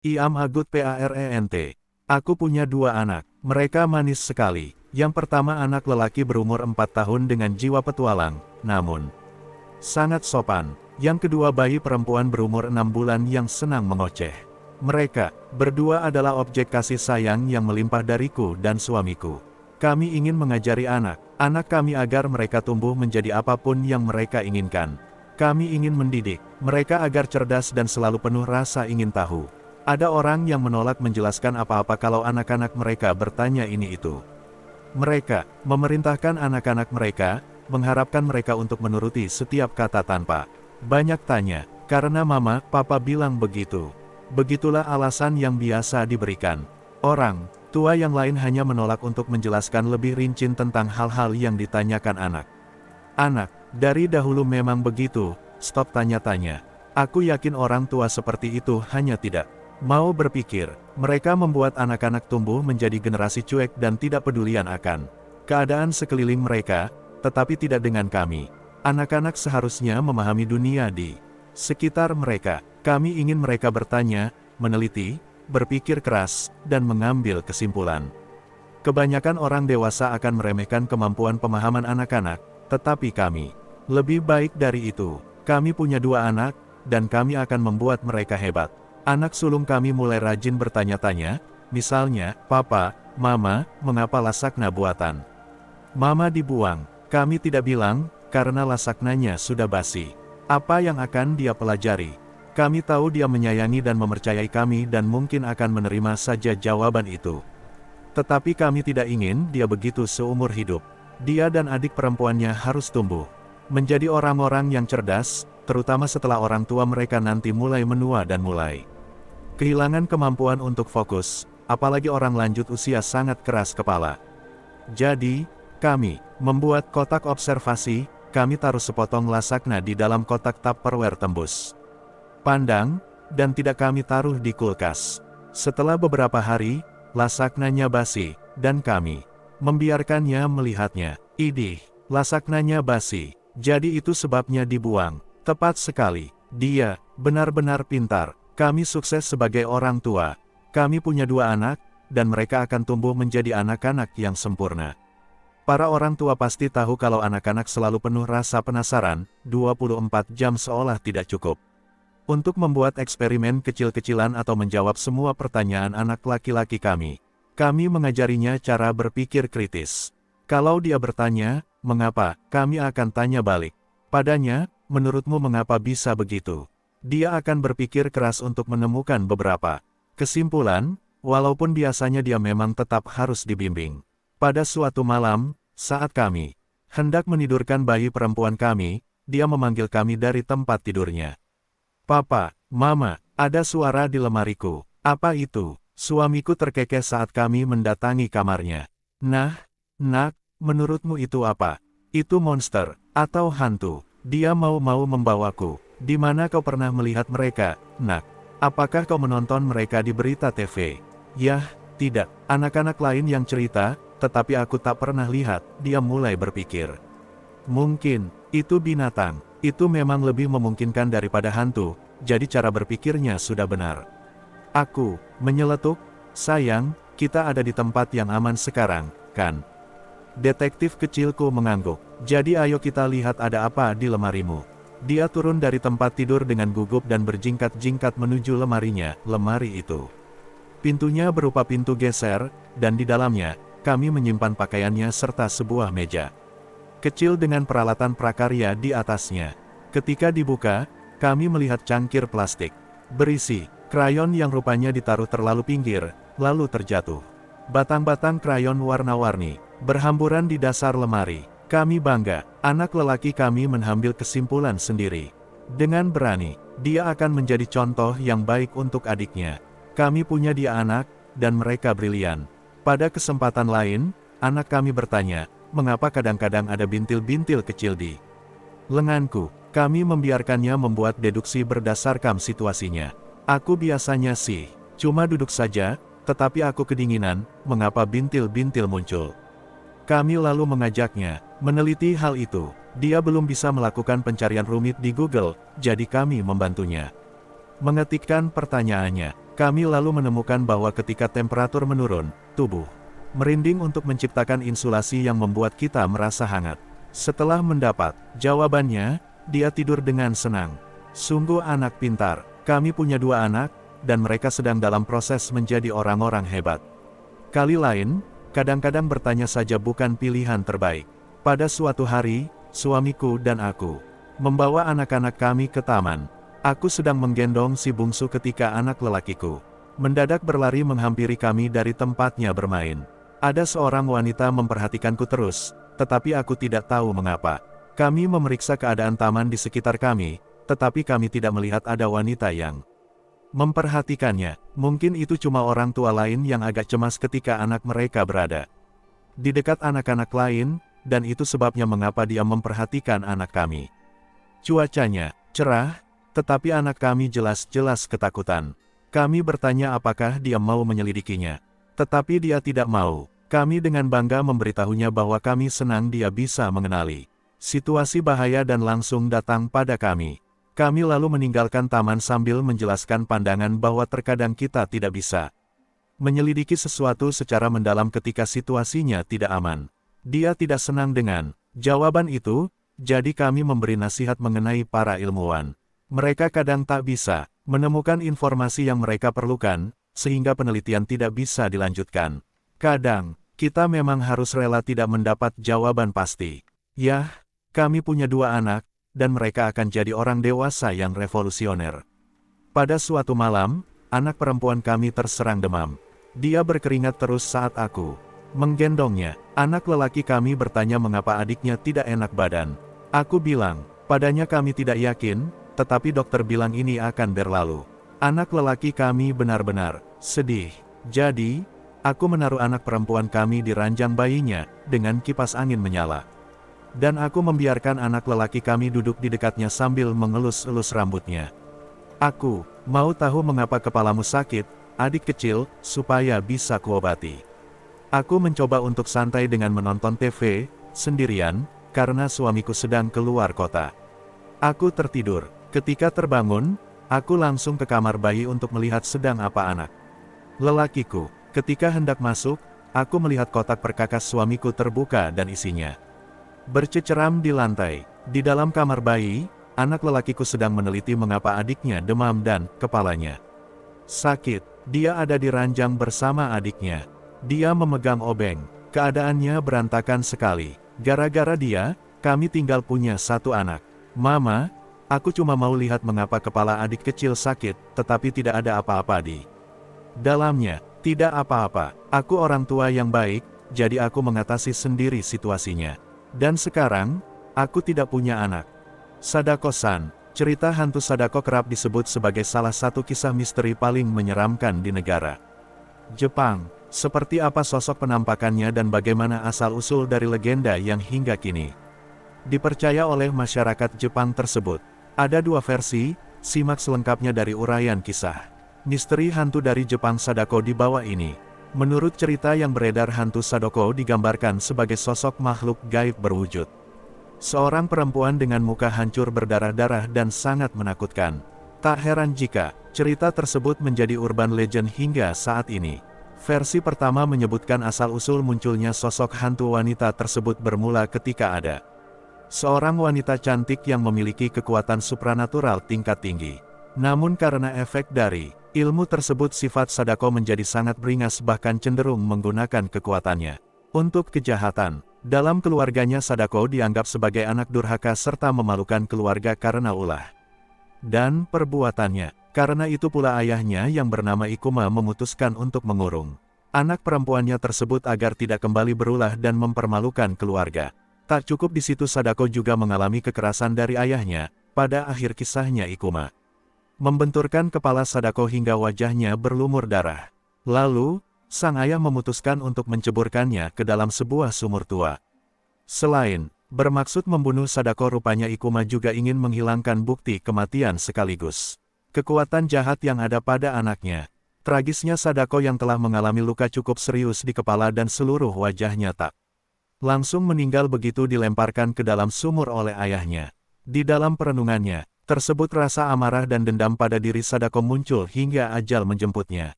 Iam Agut Parent. Aku punya dua anak. Mereka manis sekali. Yang pertama anak lelaki berumur 4 tahun dengan jiwa petualang, namun sangat sopan. Yang kedua bayi perempuan berumur 6 bulan yang senang mengoceh. Mereka berdua adalah objek kasih sayang yang melimpah dariku dan suamiku. Kami ingin mengajari anak kami agar mereka tumbuh menjadi apapun yang mereka inginkan. Kami ingin mendidik mereka agar cerdas dan selalu penuh rasa ingin tahu. Ada orang yang menolak menjelaskan apa-apa kalau anak-anak mereka bertanya ini itu. Mereka memerintahkan anak-anak mereka, mengharapkan mereka untuk menuruti setiap kata tanpa banyak tanya, karena mama, papa bilang begitu. Begitulah alasan yang biasa diberikan. Orang tua yang lain hanya menolak untuk menjelaskan lebih rinci tentang hal-hal yang ditanyakan anak. Anak, dari dahulu memang begitu, stop tanya-tanya. Aku yakin orang tua seperti itu hanya tidak mau berpikir. Mereka membuat anak-anak tumbuh menjadi generasi cuek dan tidak pedulian akan keadaan sekeliling mereka, tetapi tidak dengan kami. Anak-anak seharusnya memahami dunia di sekitar mereka. Kami ingin mereka bertanya, meneliti, berpikir keras, dan mengambil kesimpulan. Kebanyakan orang dewasa akan meremehkan kemampuan pemahaman anak-anak, tetapi kami lebih baik dari itu. Kami punya dua anak, dan kami akan membuat mereka hebat. Anak sulung kami mulai rajin bertanya-tanya, misalnya, Papa, Mama, mengapa lasagna buatan Mama dibuang? Kami tidak bilang, karena lasagna-nya sudah basi. Apa yang akan dia pelajari? Kami tahu dia menyayangi dan mempercayai kami dan mungkin akan menerima saja jawaban itu. Tetapi kami tidak ingin dia begitu seumur hidup. Dia dan adik perempuannya harus tumbuh menjadi orang-orang yang cerdas, terutama setelah orang tua mereka nanti mulai menua dan mulai kehilangan kemampuan untuk fokus, apalagi orang lanjut usia sangat keras kepala. Jadi, kami membuat kotak observasi, kami taruh sepotong lasagna di dalam kotak Tupperware tembus pandang, dan tidak kami taruh di kulkas. Setelah beberapa hari, lasagnanya basi, dan kami membiarkannya melihatnya. Idih, lasagnanya basi, jadi itu sebabnya dibuang. Tepat sekali, dia benar-benar pintar. Kami sukses sebagai orang tua. Kami punya dua anak, dan mereka akan tumbuh menjadi anak-anak yang sempurna. Para orang tua pasti tahu kalau anak-anak selalu penuh rasa penasaran, 24 jam seolah tidak cukup untuk membuat eksperimen kecil-kecilan atau menjawab semua pertanyaan anak laki-laki kami. Kami mengajarinya cara berpikir kritis. Kalau dia bertanya, mengapa, kami akan tanya balik padanya, menurutmu mengapa bisa begitu? Dia akan berpikir keras untuk menemukan beberapa kesimpulan, walaupun biasanya dia memang tetap harus dibimbing. Pada suatu malam, saat kami hendak menidurkan bayi perempuan kami, dia memanggil kami dari tempat tidurnya. Papa, Mama, ada suara di lemariku. Apa itu? Suamiku terkekeh saat kami mendatangi kamarnya. Nah, nak, menurutmu itu apa? Itu monster, atau hantu. Dia mau membawaku. Di mana kau pernah melihat mereka, nak? Apakah kau menonton mereka di berita TV? Yah, tidak. Anak-anak lain yang cerita, tetapi aku tak pernah lihat. Dia mulai berpikir. Mungkin, itu binatang. Itu memang lebih memungkinkan daripada hantu, jadi cara berpikirnya sudah benar. Aku menyeletuk, sayang, kita ada di tempat yang aman sekarang, kan? Detektif kecilku mengangguk. Jadi ayo kita lihat ada apa di lemarimu. Dia turun dari tempat tidur dengan gugup dan berjingkat-jingkat menuju lemarinya. Lemari itu pintunya berupa pintu geser, dan di dalamnya, kami menyimpan pakaiannya serta sebuah meja kecil dengan peralatan prakarya di atasnya. Ketika dibuka, kami melihat cangkir plastik berisi krayon yang rupanya ditaruh terlalu pinggir, lalu terjatuh. Batang-batang krayon warna-warni berhamburan di dasar lemari. Kami bangga, anak lelaki kami mengambil kesimpulan sendiri. Dengan berani, dia akan menjadi contoh yang baik untuk adiknya. Kami punya dia anak, dan mereka brilian. Pada kesempatan lain, anak kami bertanya, mengapa kadang-kadang ada bintil-bintil kecil di lenganku. Kami membiarkannya membuat deduksi berdasarkan situasinya. Aku biasanya sih, cuma duduk saja, tetapi aku kedinginan, mengapa bintil-bintil muncul. Kami lalu mengajaknya meneliti hal itu. Dia belum bisa melakukan pencarian rumit di Google, jadi kami membantunya mengetikkan pertanyaannya. Kami lalu menemukan bahwa ketika temperatur menurun, tubuh merinding untuk menciptakan insulasi yang membuat kita merasa hangat. Setelah mendapat jawabannya, dia tidur dengan senang. Sungguh anak pintar. Kami punya 2 anak, dan mereka sedang dalam proses menjadi orang-orang hebat. Kali lain, kadang-kadang bertanya saja bukan pilihan terbaik. Pada suatu hari, suamiku dan aku membawa anak-anak kami ke taman. Aku sedang menggendong si bungsu ketika anak lelakiku mendadak berlari menghampiri kami dari tempatnya bermain. Ada seorang wanita memperhatikanku terus, tetapi aku tidak tahu mengapa. Kami memeriksa keadaan taman di sekitar kami, tetapi kami tidak melihat ada wanita yang memperhatikannya. Mungkin itu cuma orang tua lain yang agak cemas ketika anak mereka berada di dekat anak-anak lain, dan itu sebabnya mengapa dia memperhatikan anak kami. Cuacanya cerah, tetapi anak kami jelas-jelas ketakutan. Kami bertanya apakah dia mau menyelidikinya. Tetapi dia tidak mau. Kami dengan bangga memberitahunya bahwa kami senang dia bisa mengenali situasi bahaya dan langsung datang pada kami. Kami lalu meninggalkan taman sambil menjelaskan pandangan bahwa terkadang kita tidak bisa menyelidiki sesuatu secara mendalam ketika situasinya tidak aman. Dia tidak senang dengan jawaban itu, jadi kami memberi nasihat mengenai para ilmuwan. Mereka kadang tak bisa menemukan informasi yang mereka perlukan, sehingga penelitian tidak bisa dilanjutkan. Kadang, kita memang harus rela tidak mendapat jawaban pasti. Yah, kami punya 2 anak, dan mereka akan jadi orang dewasa yang revolusioner. Pada suatu malam, anak perempuan kami terserang demam. Dia berkeringat terus saat aku menggendongnya. Anak lelaki kami bertanya mengapa adiknya tidak enak badan. Aku bilang, padanya kami tidak yakin, tetapi dokter bilang ini akan berlalu. Anak lelaki kami benar-benar sedih. Jadi, aku menaruh anak perempuan kami di ranjang bayinya, dengan kipas angin menyala. Dan aku membiarkan anak lelaki kami duduk di dekatnya sambil mengelus-elus rambutnya. Aku mau tahu mengapa kepalamu sakit, adik kecil, supaya bisa kuobati. Aku mencoba untuk santai dengan menonton TV, sendirian, karena suamiku sedang keluar kota. Aku tertidur. Ketika terbangun, aku langsung ke kamar bayi untuk melihat sedang apa anak lelakiku. Ketika hendak masuk, aku melihat kotak perkakas suamiku terbuka dan isinya berceceram di lantai. Di dalam kamar bayi, anak lelakiku sedang meneliti mengapa adiknya demam dan kepalanya sakit. Dia ada di ranjang bersama adiknya. Dia memegang obeng. Keadaannya berantakan sekali. Gara-gara dia, kami tinggal punya 1 anak. Mama, aku cuma mau lihat mengapa kepala adik kecil sakit, tetapi tidak ada apa-apa di dalamnya. Tidak apa-apa. Aku orang tua yang baik, jadi aku mengatasi sendiri situasinya. Dan sekarang, aku tidak punya anak. Sadako-san. Cerita hantu Sadako kerap disebut sebagai salah satu kisah misteri paling menyeramkan di negara Jepang. Seperti apa sosok penampakannya dan bagaimana asal-usul dari legenda yang hingga kini dipercaya oleh masyarakat Jepang tersebut. Ada 2 versi, simak selengkapnya dari uraian kisah misteri hantu dari Jepang Sadako di bawah ini. Menurut cerita yang beredar, hantu Sadako digambarkan sebagai sosok makhluk gaib berwujud seorang perempuan dengan muka hancur berdarah-darah dan sangat menakutkan. Tak heran jika cerita tersebut menjadi urban legend hingga saat ini. Versi pertama menyebutkan asal-usul munculnya sosok hantu wanita tersebut bermula ketika ada seorang wanita cantik yang memiliki kekuatan supranatural tingkat tinggi. Namun karena efek dari ilmu tersebut, sifat Sadako menjadi sangat beringas, bahkan cenderung menggunakan kekuatannya untuk kejahatan. Dalam keluarganya, Sadako dianggap sebagai anak durhaka serta memalukan keluarga karena ulah dan perbuatannya. Karena itu pula ayahnya yang bernama Ikuma memutuskan untuk mengurung anak perempuannya tersebut agar tidak kembali berulah dan mempermalukan keluarga. Tak cukup di situ, Sadako juga mengalami kekerasan dari ayahnya. Pada akhir kisahnya, Ikuma membenturkan kepala Sadako hingga wajahnya berlumur darah. Lalu, sang ayah memutuskan untuk menceburkannya ke dalam sebuah sumur tua. Selain bermaksud membunuh Sadako, rupanya Ikuma juga ingin menghilangkan bukti kematian sekaligus kekuatan jahat yang ada pada anaknya. Tragisnya, Sadako yang telah mengalami luka cukup serius di kepala dan seluruh wajahnya tak langsung meninggal begitu dilemparkan ke dalam sumur oleh ayahnya. Di dalam perenungannya, Tersebut rasa amarah dan dendam pada diri Sadako muncul hingga ajal menjemputnya.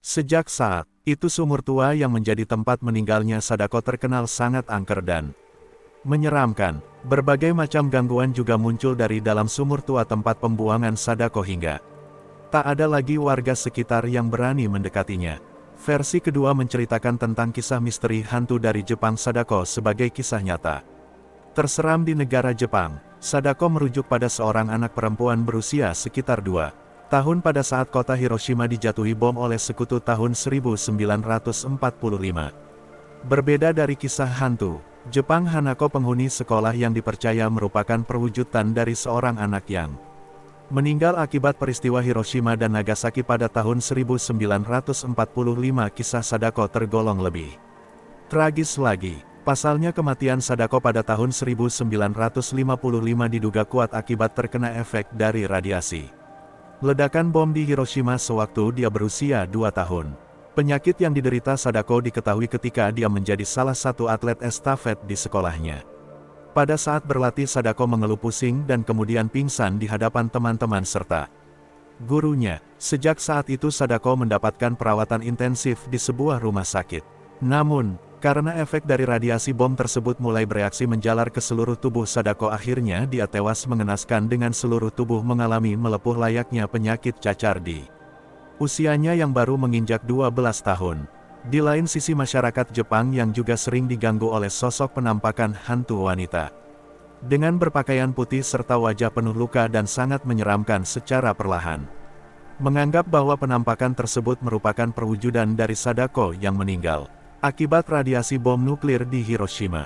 Sejak saat itu sumur tua yang menjadi tempat meninggalnya Sadako terkenal sangat angker dan menyeramkan. Berbagai macam gangguan juga muncul dari dalam sumur tua tempat pembuangan Sadako hingga tak ada lagi warga sekitar yang berani mendekatinya. Versi kedua menceritakan tentang kisah misteri hantu dari Jepang Sadako sebagai kisah nyata. Terseram di negara Jepang, Sadako merujuk pada seorang anak perempuan berusia sekitar 2 tahun pada saat kota Hiroshima dijatuhi bom oleh sekutu tahun 1945. Berbeda dari kisah hantu, Jepang Hanako penghuni sekolah yang dipercaya merupakan perwujudan dari seorang anak yang meninggal akibat peristiwa Hiroshima dan Nagasaki pada tahun 1945. Kisah Sadako tergolong lebih tragis lagi. Pasalnya kematian Sadako pada tahun 1955 diduga kuat akibat terkena efek dari radiasi ledakan bom di Hiroshima sewaktu dia berusia 2 tahun. Penyakit yang diderita Sadako diketahui ketika dia menjadi salah satu atlet estafet di sekolahnya. Pada saat berlatih Sadako mengeluh pusing dan kemudian pingsan di hadapan teman-teman serta gurunya. Sejak saat itu Sadako mendapatkan perawatan intensif di sebuah rumah sakit. Namun, karena efek dari radiasi bom tersebut mulai bereaksi menjalar ke seluruh tubuh Sadako, akhirnya dia tewas mengenaskan dengan seluruh tubuh mengalami melepuh layaknya penyakit cacar di usianya yang baru menginjak 12 tahun. Di lain sisi masyarakat Jepang yang juga sering diganggu oleh sosok penampakan hantu wanita dengan berpakaian putih serta wajah penuh luka dan sangat menyeramkan secara perlahan, menganggap bahwa penampakan tersebut merupakan perwujudan dari Sadako yang meninggal akibat radiasi bom nuklir di Hiroshima.